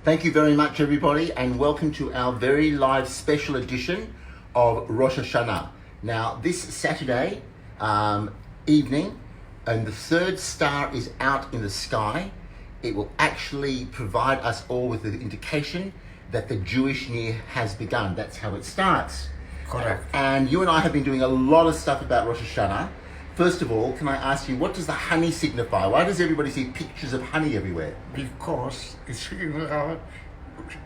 Thank you very much, everybody, and welcome to our very live special edition of Rosh Hashanah. Now, this Saturday evening, and the third star is out in the sky, it will actually provide us all with the indication that the Jewish year has begun. That's how it starts. Correct. And you and I have been doing a lot of stuff about Rosh Hashanah. First of all, can I ask you, what does the honey signify? Why does everybody see pictures of honey everywhere? Because it's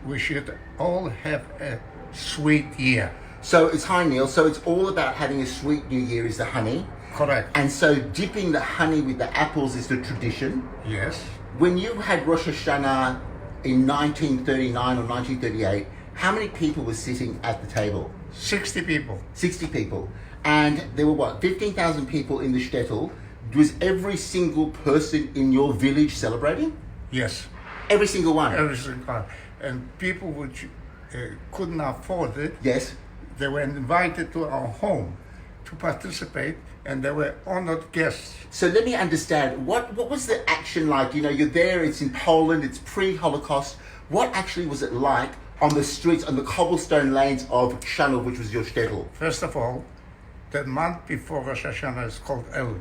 we should all have a sweet year. So it's hi Neil. So it's all about having a sweet new year is the honey. Correct. And so dipping the honey with the apples is the tradition. Yes. When you had Rosh Hashanah in 1939 or 1938, how many people were sitting at the table? 60 people. 60 people. And there were what, 15,000 people in the shtetl. Was every single person in your village celebrating? Yes. Every single one? Every single one. And people which couldn't afford it, Yes. they were invited to our home to participate, and they were honored guests. So let me understand, what was the action like? You know, you're there, it's in Poland, it's pre-Holocaust. What actually was it like on the streets, on the cobblestone lanes of SHANAH, which was your shtetl? First of all, the month before Rosh Hashanah is called El.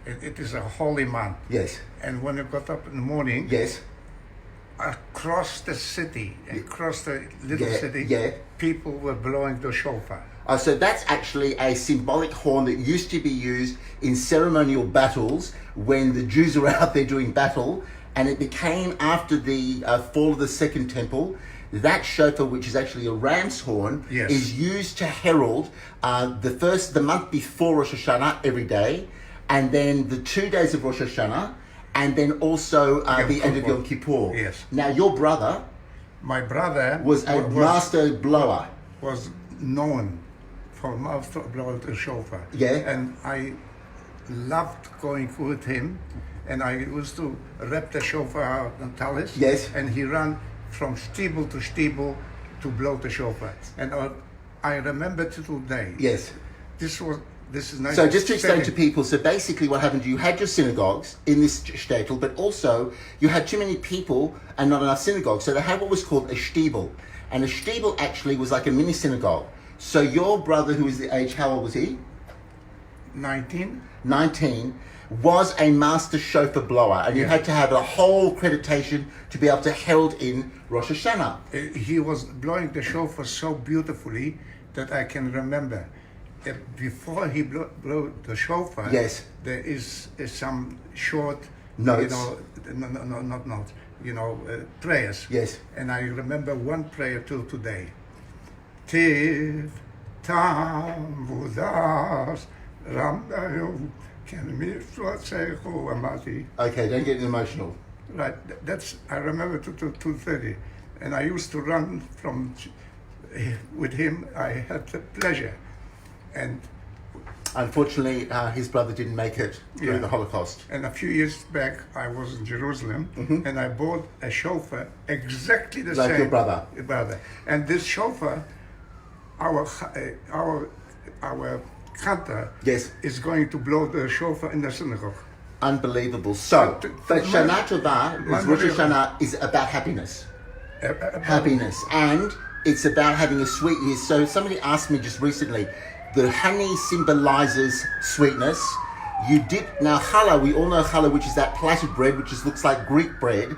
It is a holy month. Yes. And when you got up in the morning, Yes. across the city, across the little city, people were blowing the shofar. So that's actually a symbolic horn that used to be used in ceremonial battles when the Jews were out there doing battle, and it became after the fall of the Second Temple. That shofar, which is actually a ram's horn, Yes. is used to herald the month before Rosh Hashanah every day, and then the 2 days of Rosh Hashanah, and then also the end of Yom Kippur. Yes. Now, your brother My brother was a master blower. was known for master blow the shofar. Yeah. And I loved going with him, and I used to wrap the shofar out on talis. Yes. And he ran from stable to stable to blow the shofar. And I remember to today. Yes. This is nice. So just to explain to people, so basically what happened, you had your synagogues in this shtetl, but also you had too many people and not enough synagogues. So they had what was called a shtibel. And a shtibel actually was like a mini synagogue. So your brother, who was the age, how old was he? 19. 19, was a master shofar blower. And you had to have a whole accreditation to be able to herald in Rosh Hashanah. He was blowing the shofar so beautifully that I can remember. Before he blew the shofar, Yes. there is some short Notes. not notes, prayers. Yes. And I remember one prayer till today. Tiv tam vudas ramdayu can miflatsechu amati. Okay, don't get emotional. Right, I remember to 2:30, and I used to run with him. I had the pleasure, and Unfortunately, his brother didn't make it through the Holocaust. And a few years back, I was in Jerusalem, and I bought a shofar exactly the same. Like your brother. And this shofar, our cantor Yes. is going to blow the shofar in the synagogue. Unbelievable. So, but SHANAH TOVAH, Rosh Hashanah, is about happiness. Happiness. And it's about having a sweet year. So somebody asked me just recently, the honey symbolizes sweetness. You dip, now challah, we all know challah, which is that plaited bread, which looks like Greek bread.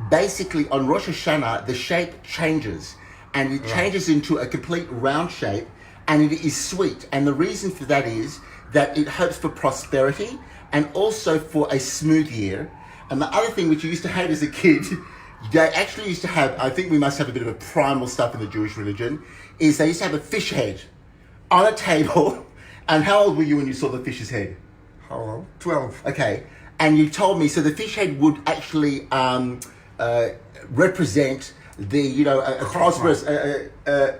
Basically, on Rosh Hashanah, the shape changes. And it changes into a complete round shape, and it is sweet. And the reason for that is that it hopes for prosperity and also for a smooth year. And the other thing which you used to hate as a kid, they actually used to have, I think we must have a bit of a primal stuff in the Jewish religion, is they used to have a fish head on a table. And how old were you when you saw the fish's head? How old? 12. Okay. And you told me, so the fish head would actually represent the, a prosperous,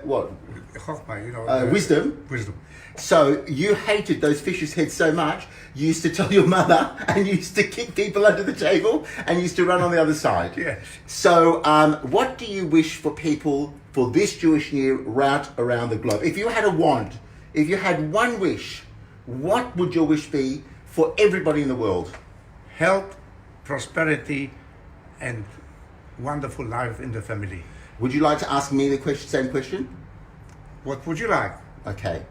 what? Chokhmah, wisdom. Wisdom. So you hated those fish's heads so much, you used to tell your mother, and you used to kick people under the table, and you used to run on the other side. Yes. So what do you wish for people for this Jewish year route around the globe? If you had a wand, if you had one wish, what would your wish be for everybody in the world? Health, prosperity, and wonderful life in the family. Would you like to ask me the same question? What would you like? Okay.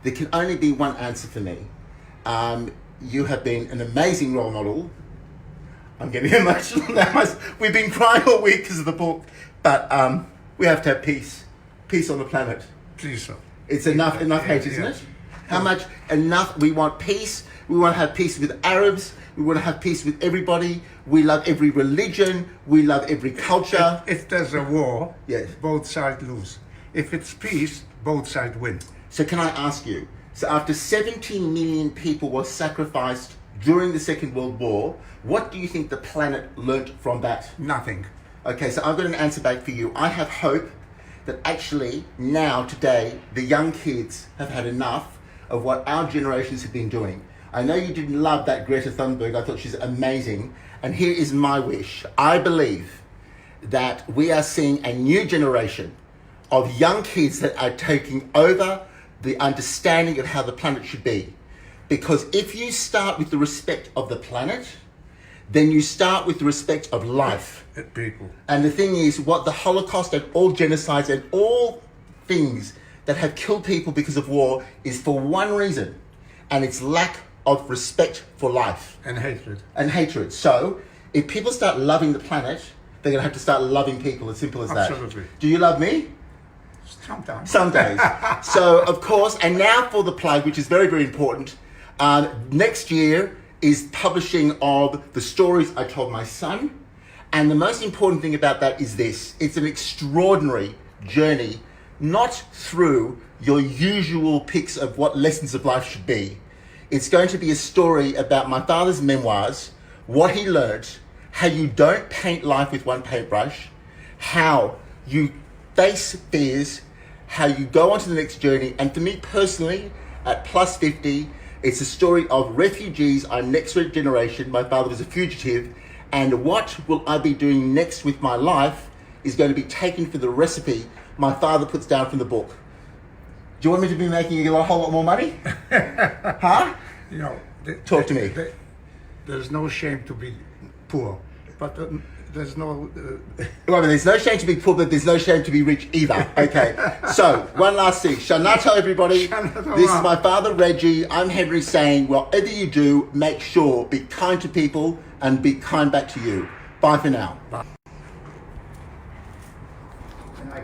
There can only be one answer for me. You have been an amazing role model. I'm getting emotional now. We've been crying all week because of the book. But we have to have peace. Peace on the planet. Please, sir. It's enough hate, isn't it? How much enough? We want peace. We want to have peace with Arabs. We want to have peace with everybody. We love every religion. We love every culture. If there's a war, yes, both sides lose. If it's peace, both sides win. So can I ask you, so after 17 million people were sacrificed during the Second World War, what do you think the planet learnt from that? Nothing. Okay, so I've got an answer back for you. I have hope that actually now, today, the young kids have had enough of what our generations have been doing. I know you didn't love that Greta Thunberg. I thought she's amazing. And here is my wish. I believe that we are seeing a new generation of young kids that are taking over the understanding of how the planet should be. Because if you start with the respect of the planet, then you start with the respect of life. People. And the thing is, what the Holocaust and all genocides and all things that have killed people because of war is for one reason, and it's lack of respect for life. And hatred. And hatred. So, if people start loving the planet, they're going to have to start loving people, as simple as that. Absolutely. Do you love me? Sometimes. Some days. So, of course, and now for the plug, which is very, very important. Next year is publishing of the stories I told my son. And the most important thing about that is this. It's an extraordinary journey, not through your usual picks of what lessons of life should be. It's going to be a story about my father's memoirs, what he learned, how you don't paint life with one paintbrush, how you face fears, how you go on to the next journey. And for me personally, at plus 50, it's a story of refugees. I'm next generation. My father was a fugitive. And what will I be doing next with my life is going to be taken for the recipe my father puts down from the book. Do you want me to be making a whole lot more money? Huh? You know, talk to me. There's no shame to be poor, but there's no... Well, there's no shame to be poor, but there's no shame to be rich either. Okay, so one last thing. SHANAH to everybody. This is my father, Reggie. I'm Henry saying, whatever you do, make sure, be kind to people and be kind back to you. Bye for now. Bye.